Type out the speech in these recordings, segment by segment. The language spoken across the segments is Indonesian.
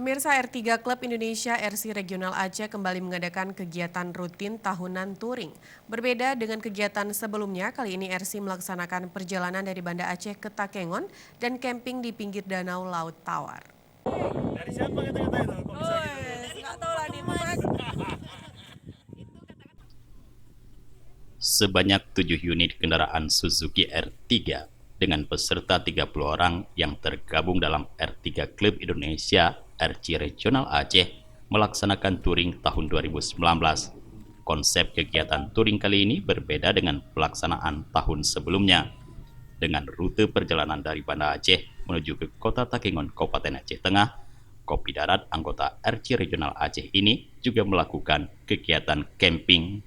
Pemirsa R3 Klub Indonesia RC Regional Aceh kembali mengadakan kegiatan rutin tahunan touring. Berbeda dengan kegiatan sebelumnya, kali ini RC melaksanakan perjalanan dari Banda Aceh ke Takengon dan camping di pinggir Danau Laut Tawar. Dari siapa kata-kata itu? Kok bisa gitu? Nggak tahu lah nih, Mas. Sebanyak 7 unit kendaraan Suzuki R3 dengan peserta 30 orang yang tergabung dalam R3 Klub Indonesia RC Regional Aceh melaksanakan touring tahun 2019. Konsep kegiatan touring kali ini berbeda dengan pelaksanaan tahun sebelumnya. Dengan rute perjalanan dari Banda Aceh menuju ke Kota Takengon, Kabupaten Aceh Tengah, Kopi Darat anggota RC Regional Aceh ini juga melakukan kegiatan camping.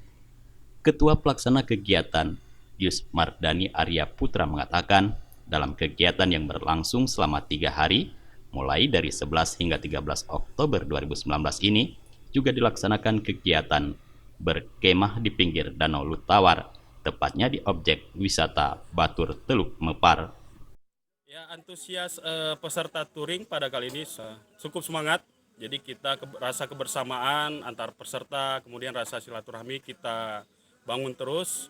Ketua Pelaksana Kegiatan, Yus Mardani Arya Putra mengatakan, dalam kegiatan yang berlangsung selama 3 hari, mulai dari 11 hingga 13 Oktober 2019 ini, juga dilaksanakan kegiatan berkemah di pinggir Danau Lutawar, tepatnya di objek wisata Batur Teluk Mepar. Ya, antusias peserta touring pada kali ini cukup semangat. Jadi kita rasa kebersamaan antar peserta, kemudian rasa silaturahmi kita bangun terus,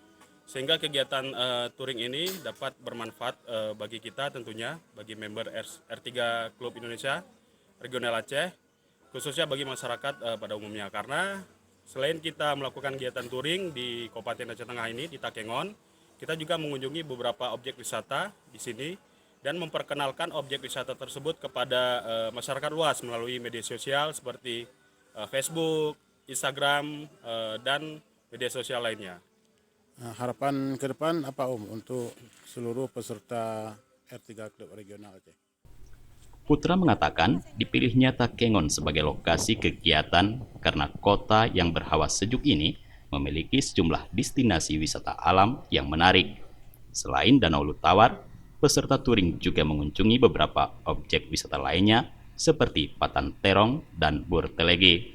sehingga kegiatan touring ini dapat bermanfaat bagi kita tentunya, bagi member R3 Klub Indonesia Regional Aceh, khususnya bagi masyarakat pada umumnya. Karena selain kita melakukan kegiatan touring di Kabupaten Aceh Tengah ini, di Takengon, kita juga mengunjungi beberapa objek wisata di sini dan memperkenalkan objek wisata tersebut kepada masyarakat luas melalui media sosial seperti Facebook, Instagram, dan media sosial lainnya. Nah, harapan ke depan apa untuk seluruh peserta R3 Klub Regional Aceh? Putra mengatakan dipilihnya Takengon sebagai lokasi kegiatan karena kota yang berhawa sejuk ini memiliki sejumlah destinasi wisata alam yang menarik. Selain Danau Lutawar, peserta touring juga mengunjungi beberapa objek wisata lainnya seperti Patan Terong dan Burtelege.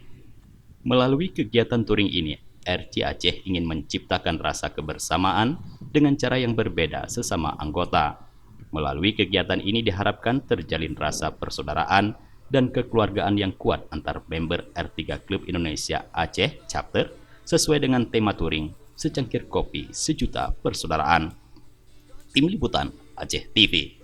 Melalui kegiatan touring ini, RC Aceh ingin menciptakan rasa kebersamaan dengan cara yang berbeda sesama anggota. Melalui kegiatan ini diharapkan terjalin rasa persaudaraan dan kekeluargaan yang kuat antar member R3 Klub Indonesia Aceh Chapter sesuai dengan tema touring Secangkir Kopi Sejuta Persaudaraan. Tim Liputan Aceh TV.